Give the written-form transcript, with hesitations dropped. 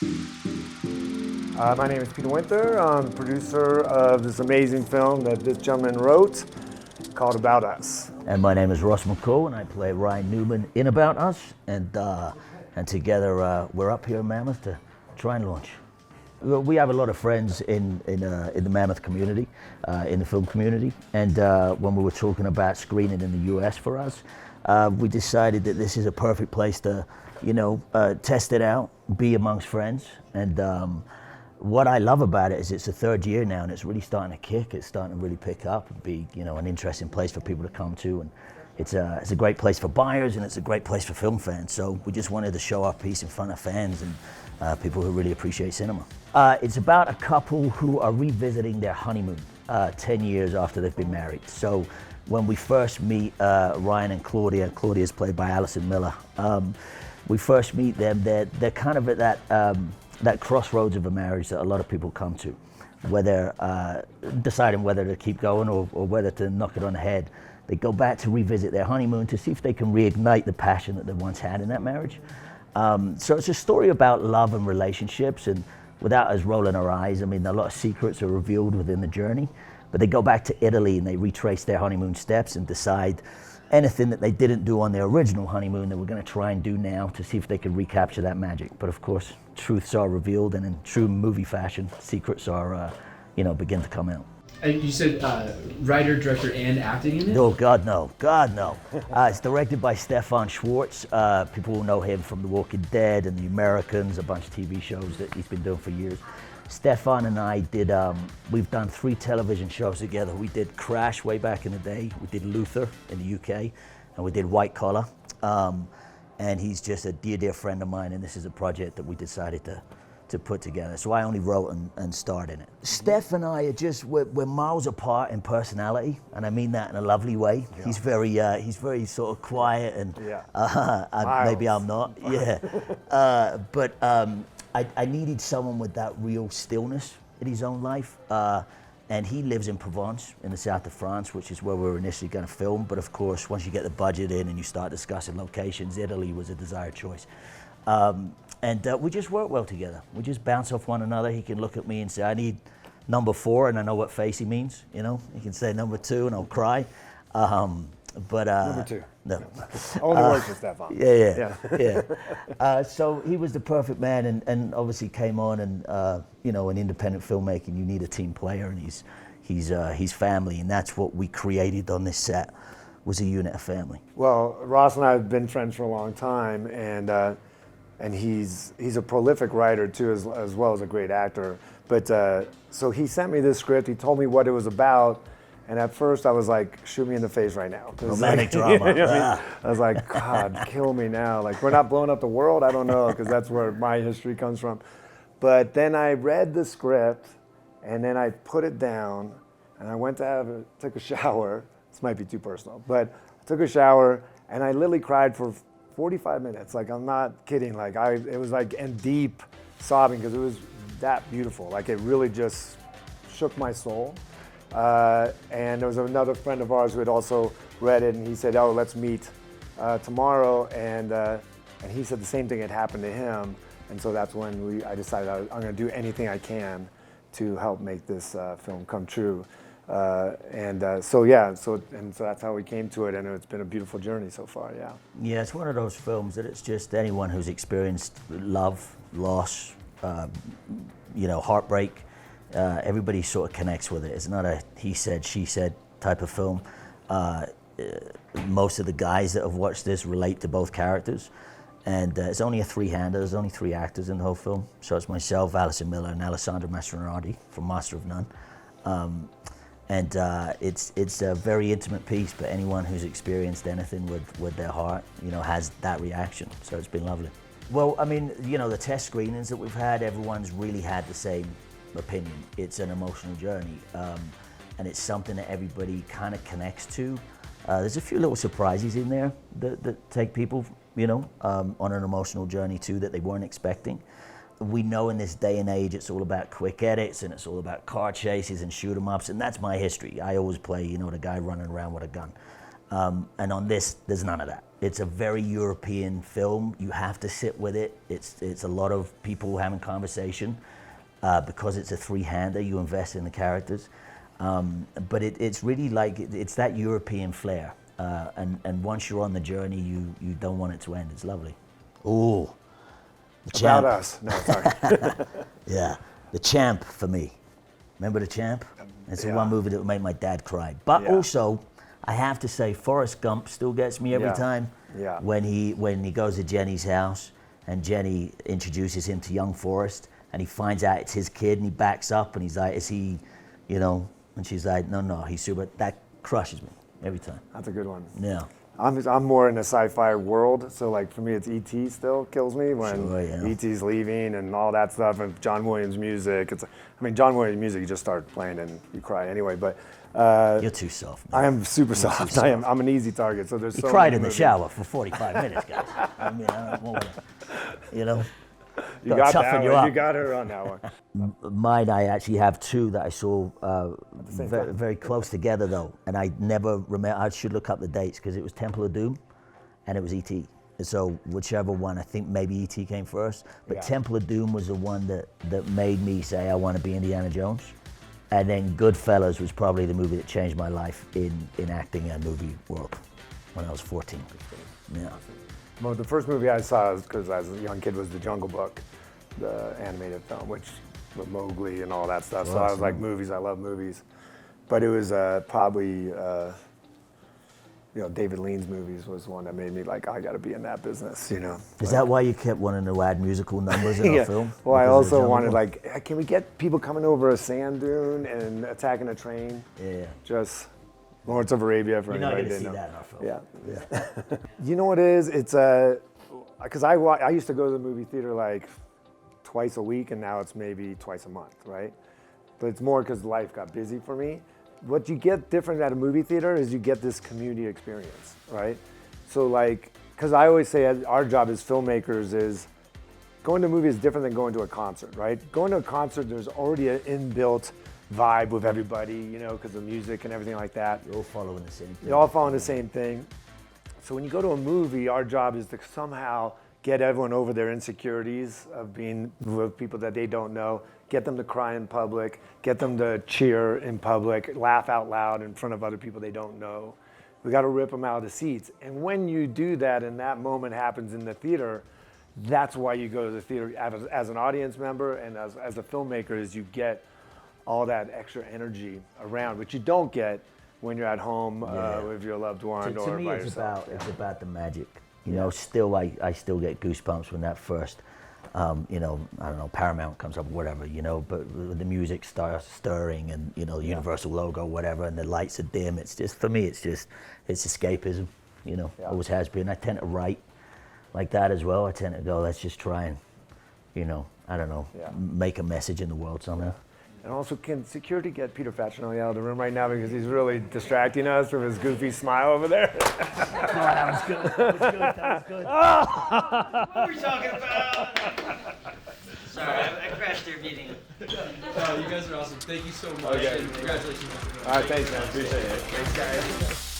My name is Peter Winther. I'm the producer of this amazing film that this gentleman wrote called About Us. And my name is Ross McCall, and I play Ryan Newman in About Us. And together we're up here in Mammoth to try and launch. We have a lot of friends in the Mammoth community, in the film community. And when we were talking about screening in the US for us, we decided that this is a perfect place to, test it out, be amongst friends. And what I love about it is it's the third year now, and it's really starting to kick. It's starting to really pick up and be, an interesting place for people to come to. And it's a great place for buyers, and it's a great place for film fans. So we just wanted to show our piece in front of fans and people who really appreciate cinema. It's about a couple who are revisiting their honeymoon 10 years after they've been married. So when we first meet Ryan and Claudia's played by Allison Miller. We first meet them, they're kind of at that crossroads of a marriage that a lot of people come to, whether deciding whether to keep going or whether to knock it on the head. They go back to revisit their honeymoon to see if they can reignite the passion that they once had in that marriage. So it's a story about love and relationships, and without us rolling our eyes, I mean, a lot of secrets are revealed within the journey, but they go back to Italy and they retrace their honeymoon steps and decide anything that they didn't do on their original honeymoon that we're going to try and do now to see if they can recapture that magic. But of course, truths are revealed, and in true movie fashion, secrets are, begin to come out. You said writer, director, and acting in it? Oh, God, no. God, no. It's directed by Stefan Schwartz. People will know him from The Walking Dead and The Americans, a bunch of TV shows that he's been doing for years. Stefan and I we've done 3 television shows together. We did Crash way back in the day. We did Luther in the UK, and we did White Collar. And he's just a dear, dear friend of mine, and this is a project that we decided to put together. So I only wrote and starred in it. Steph and I we're miles apart in personality, and I mean that in a lovely way. Yeah. He's very sort of quiet, and maybe I'm not. Yeah, but I needed someone with that real stillness in his own life. And he lives in Provence, in the south of France, which is where we were initially going to film. But of course, once you get the budget in and you start discussing locations, Italy was a desired choice. And we just work well together. We just bounce off one another. He can look at me and say, I need number 4, and I know what face he means. He can say number 2, and I'll cry. But number 2. No. Only works with Stefan. Yeah. So he was the perfect man, and obviously came on, and in independent filmmaking, you need a team player, and he's family, and that's what we created on this set, was a unit of family. Well, Ross and I have been friends for a long time, and he's a prolific writer too, as well as a great actor. But so he sent me this script. He told me what it was about. And at first I was like, shoot me in the face right now. Romantic drama. I was like, God, kill me now. Like, we're not blowing up the world? I don't know, because that's where my history comes from. But then I read the script, and then I put it down, and I went to took a shower. This might be too personal, but I took a shower, and I literally cried for 45 minutes. Like, I'm not kidding. Like, it was like in deep sobbing, because it was that beautiful. Like, it really just shook my soul. And there was another friend of ours who had also read it, and he said, "Oh, let's meet tomorrow." And he said the same thing had happened to him, and so that's when I decided I'm going to do anything I can to help make this film come true. So that's how we came to it, and it's been a beautiful journey so far. Yeah. Yeah, it's one of those films that it's just anyone who's experienced love, loss, heartbreak. Everybody sort of connects with it. It's not a he said, she said type of film. Most of the guys that have watched this relate to both characters. And it's only a 3-hander. There's only 3 actors in the whole film. So it's myself, Allison Miller, and Alessandro Mastronardi from Master of None. It's a very intimate piece, but anyone who's experienced anything with their heart, has that reaction. So it's been lovely. Well, I mean, the test screenings that we've had, everyone's really had the same opinion. It's an emotional journey, and it's something that everybody kind of connects to. There's a few little surprises in there that take people, on an emotional journey too, that they weren't expecting. We know in this day and age it's all about quick edits, and it's all about car chases and shoot 'em ups, and that's my history. I always play, the guy running around with a gun. And on this, there's none of that. It's a very European film. You have to sit with it. It's a lot of people having conversation. Because it's a three-hander, you invest in the characters. But it's really like, it's that European flair. And once you're on the journey, you don't want it to end. It's lovely. Ooh, The Champ. About Us. No, sorry. Yeah, The Champ for me. Remember The Champ? It's the Yeah. one movie that made my dad cry. But Yeah. also, I have to say, Forrest Gump still gets me every Yeah. time. Yeah. When he goes to Jenny's house and Jenny introduces him to young Forrest and he finds out it's his kid and he backs up and he's like, is he, you know? And she's like, no, he's super. That crushes me every time. That's a good one. Yeah. I'm more in a sci-fi world, so like for me, it's E.T. still kills me when Sure, yeah. E.T.'s leaving and all that stuff, and John Williams music. John Williams music, you just start playing and you cry anyway. But You're too soft, man. I am super soft. I'm an easy target. So there's He so cried many in the movies. shower for 45 minutes, guys. I mean, I don't want to, you know? You Gotta got toughen that you one. up. You got her on that one. Mine, I actually have two that I saw same very, time. very close together, though. And I never remember, I should look up the dates because it was Temple of Doom and it was E.T. So whichever one, I think maybe E.T. came first. But Yeah. Temple of Doom was the one that made me say, I want to be Indiana Jones. And then Goodfellas was probably the movie that changed my life in acting and movie world when I was 14. Yeah. Well, the first movie I saw, because as a young kid, was The Jungle Book, the animated film, which with Mowgli and all that stuff. So I was like, movies. I love movies. But it was probably, David Lean's movies was one that made me like, I got to be in that business, you know. Is that why you kept wanting to add musical numbers in our film? Well, I Because of the also Jungle wanted Book? like, can we get people coming over a sand dune and attacking a train? Yeah. Just Lawrence of Arabia for You're not anybody going to who see didn't know. that in our film. Yeah. You know what it is? It's because I used to go to the movie theater like twice a week, and now it's maybe twice a month, right? But it's more because life got busy for me. What you get different at a movie theater is you get this community experience, right? So like, because I always say our job as filmmakers is going to a movie is different than going to a concert, right? Going to a concert, there's already an inbuilt vibe with everybody, you know, because of music and everything like that. You're all following the same thing. You're all following the same thing. So when you go to a movie, our job is to somehow get everyone over their insecurities of being with people that they don't know, get them to cry in public, get them to cheer in public, laugh out loud in front of other people they don't know. We got to rip them out of the seats. And when you do that and that moment happens in the theater, that's why you go to the theater as an audience member and as a filmmaker, is you get all that extra energy around, which you don't get when you're at home with your loved one To or me, by it's yourself. it's about the magic. You know, still I still get goosebumps when that first, I don't know, Paramount comes up, whatever, but the music starts stirring and, the Universal logo, whatever, and the lights are dim. It's just, for me, it's escapism, always has been. I tend to write like that as well. I tend to go, let's just try and, I don't know, make a message in the world somehow. And also, can security get Peter Facinelli out of the room right now because he's really distracting us with his goofy smile over there? That was good. That was good. What were we talking about? Sorry, I crashed their meeting. You guys are awesome. Thank you so much. Okay. And congratulations. All right, thanks, man. Appreciate it. Thanks, guys.